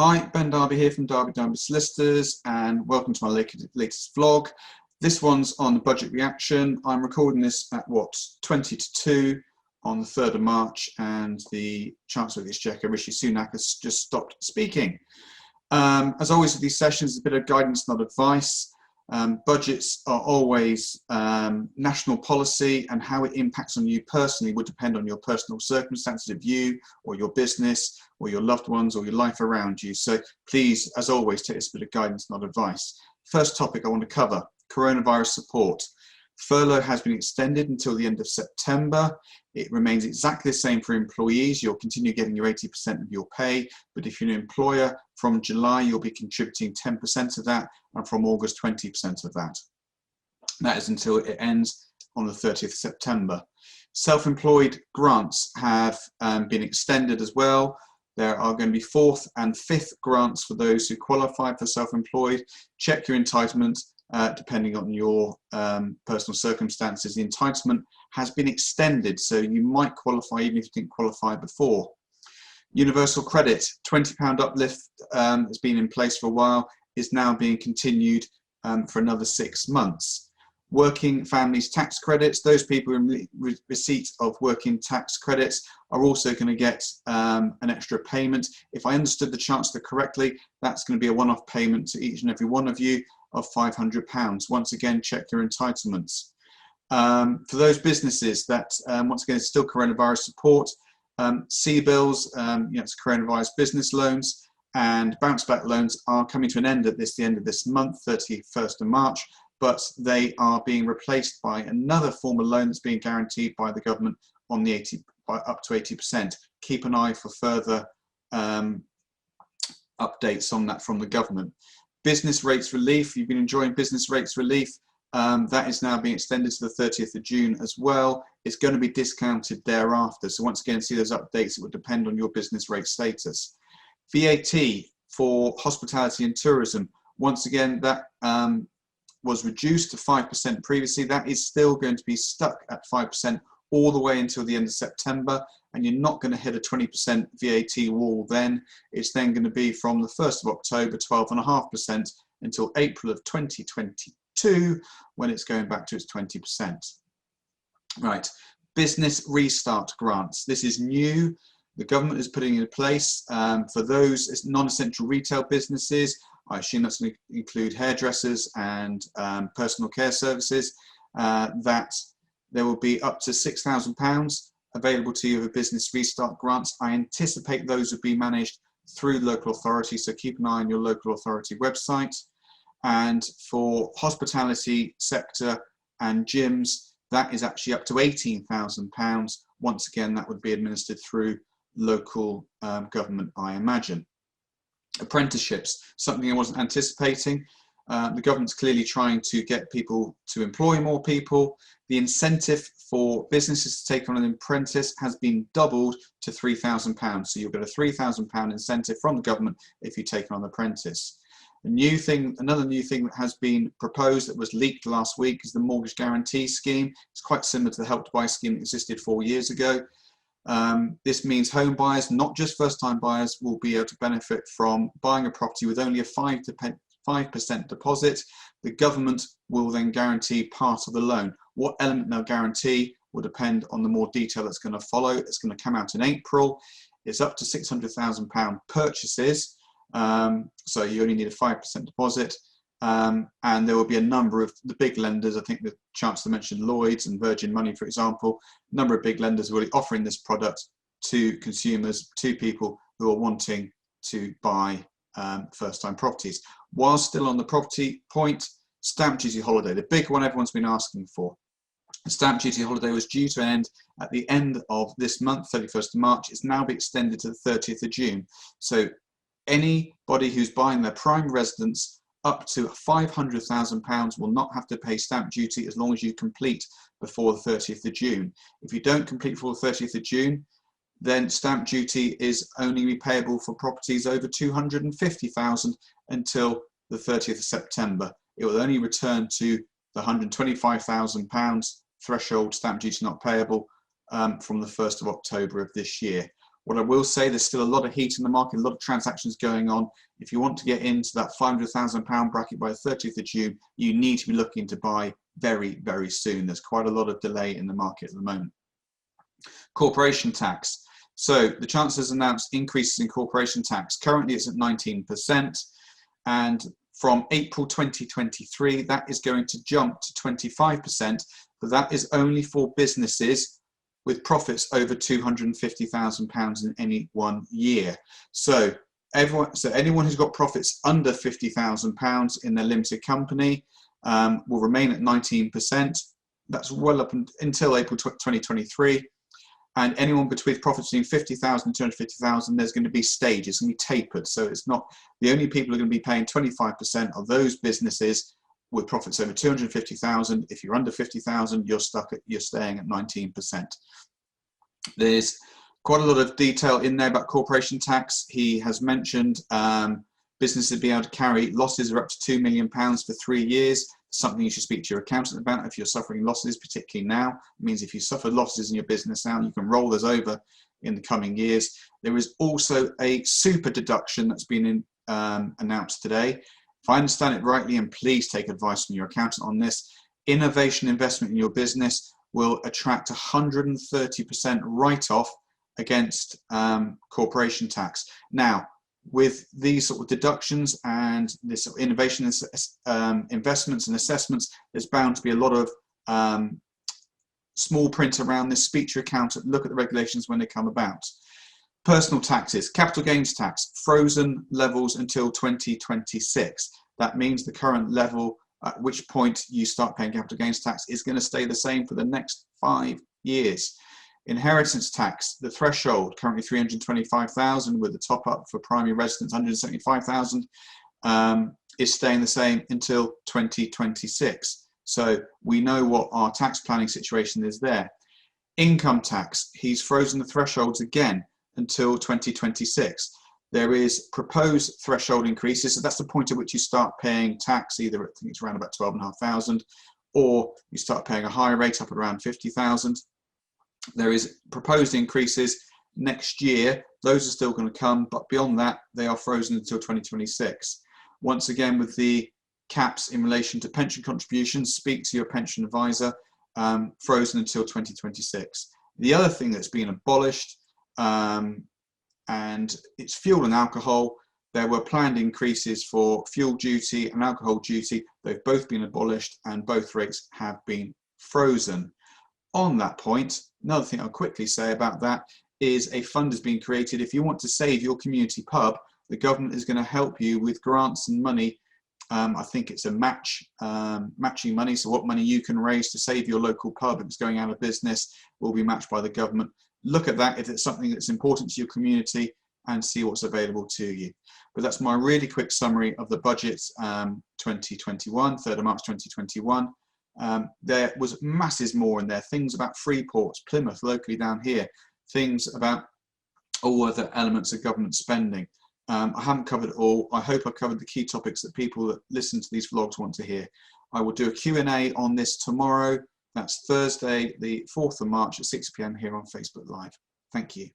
Hi, Ben Darby here from Darby Solicitors, and welcome to my latest vlog. This one's on the budget reaction. I'm recording this at 20 to 2 on the 3rd of March, and the Chancellor of the Exchequer, Rishi Sunak, has just stopped speaking. As always with these sessions, a bit of guidance, not advice. Budgets are always national policy, and how it impacts on you personally would depend on your personal circumstances of you or your business or your loved ones or your life around you. So please, as always, take this bit of guidance, not advice. First topic I want to cover, coronavirus support. Furlough has been extended until the end of September. It remains exactly the same for employees. You'll continue getting your 80% of your pay, but if you're an employer, from July you'll be contributing 10% of that, and from August 20% of that. That is until it ends on the 30th of September. Self-employed grants have been extended as well. There are going to be 4th and 5th grants for those who qualify for self-employed. Check your entitlement. Depending on your personal circumstances. The entitlement has been extended, so you might qualify even if you didn't qualify before. Universal credit, £20 uplift has been in place for a while, is now being continued for another 6 months. Working families tax credits, those people in receipt of working tax credits are also going to get an extra payment. If I understood the Chancellor correctly, that's going to be a one-off payment to each and every one of you of £500. Once again, check your entitlements. For those businesses that, once again, it's still coronavirus support, C-bills, it's coronavirus business loans, and bounce back loans are coming to an end at the end of this month, 31st of March, but they are being replaced by another form of loan that's being guaranteed by the government on the up to 80%. Keep an eye for further updates on that from the government. Business rates relief, you've been enjoying business rates relief. That is now being extended to the 30th of June as well. It's going to be discounted thereafter. So once again, see those updates, it would depend on your business rate status. VAT for hospitality and tourism. Once again, that was reduced to 5% previously. That is still going to be stuck at 5% all the way until the end of September, and you're not going to hit a 20% VAT wall then. It's then going to be from the 1st of October, 12.5% until April of 2022, when it's going back to its 20%. Right, business restart grants. This is new. The government is putting in place for those non-essential retail businesses. I assume that's going to include hairdressers and personal care services, that there will be up to £6,000 available to you for business restart grants. I anticipate those will be managed through local authority, so keep an eye on your local authority website. And for hospitality sector and gyms, that is actually up to £18,000. Once again, that would be administered through local government, I imagine. Apprenticeships, something I wasn't anticipating. The government's clearly trying to get people to employ more people. The incentive for businesses to take on an apprentice has been doubled to £3,000. So you'll get a £3,000 incentive from the government if you take on an apprentice. Another new thing that has been proposed that was leaked last week is the mortgage guarantee scheme. It's quite similar to the Help to Buy scheme that existed 4 years ago. This means home buyers, not just first-time buyers, will be able to benefit from buying a property with only a 5% deposit. The government will then guarantee part of the loan. What element they'll guarantee will depend on the more detail that's going to follow. It's going to come out in April. It's up to £600,000 purchases, so you only need a 5% deposit. And there will be a number of the big lenders. I think the Chancellor mentioned Lloyds and Virgin Money, for example. A number of big lenders are really offering this product to consumers, to people who are wanting to buy first-time properties. While still on the property point, stamp duty holiday, the big one everyone's been asking for. The stamp duty holiday was due to end at the end of this month, 31st of March. It's now been extended to the 30th of June. So anybody who's buying their prime residence up to £500,000 will not have to pay stamp duty as long as you complete before the 30th of June. If you don't complete before the 30th of June, then stamp duty is only repayable for properties over £250,000 until the 30th of September. It will only return to the £125,000 threshold stamp duty not payable from the 1st of October of this year. What I will say, there's still a lot of heat in the market, a lot of transactions going on. If you want to get into that £500,000 bracket by the 30th of June, you need to be looking to buy very, very soon. There's quite a lot of delay in the market at the moment. Corporation tax. So the Chancellor's announced increases in corporation tax. Currently it's at 19%, and from April 2023, that is going to jump to 25%, but that is only for businesses with profits over £250,000 in any 1 year. So anyone who's got profits under £50,000 in their limited company will remain at 19%. That's well up until April 2023. And anyone between profits between 50,000 and 250,000, there's going to be stages, it's going to be tapered. So it's not the only people who are going to be paying 25% of those businesses with profits over 250,000. If you're under 50,000, you're staying at 19%. There's quite a lot of detail in there about corporation tax. He has mentioned businesses being able to carry losses of up to £2 million for 3 years. Something you should speak to your accountant about if you're suffering losses, particularly now. It means if you suffer losses in your business now, you can roll those over in the coming years. There is also a super deduction that's been announced today. If I understand it rightly, and please take advice from your accountant on this, innovation investment in your business will attract 130% write-off against corporation tax. Now, with these sort of deductions and this sort of innovation investments and assessments, there's bound to be a lot of small print around this. Speak to your accountant, look at the regulations when they come about. Personal taxes, capital gains tax, frozen levels until 2026. That means the current level at which point you start paying capital gains tax is going to stay the same for the next 5 years. Inheritance tax, the threshold currently 325,000 with the top up for primary residents 175,000 is staying the same until 2026. So we know what our tax planning situation is there. Income tax, he's frozen the thresholds again until 2026. There is proposed threshold increases, so that's the point at which you start paying tax, either I think it's around about 12,500, or you start paying a higher rate up at around 50,000. There is proposed increases next year. Those are still going to come, but beyond that, they are frozen until 2026. Once again, with the caps in relation to pension contributions, speak to your pension advisor, frozen until 2026. The other thing that's been abolished, and it's fuel and alcohol. There were planned increases for fuel duty and alcohol duty. They've both been abolished and both rates have been frozen. On that point, another thing I'll quickly say about that is a fund has been created. If you want to save your community pub, the government is going to help you with grants and money. I think it's a matching money. So what money you can raise to save your local pub if it's going out of business will be matched by the government. Look at that if it's something that's important to your community and see what's available to you. But that's my really quick summary of the budget 2021, 3rd of March 2021. There was masses more in there, things about Freeport, Plymouth, locally down here, things about all other elements of government spending. I haven't covered it all. I hope I've covered the key topics that people that listen to these vlogs want to hear. I will do a Q&A on this tomorrow. That's Thursday, the 4th of March at 6 p.m. here on Facebook Live. Thank you.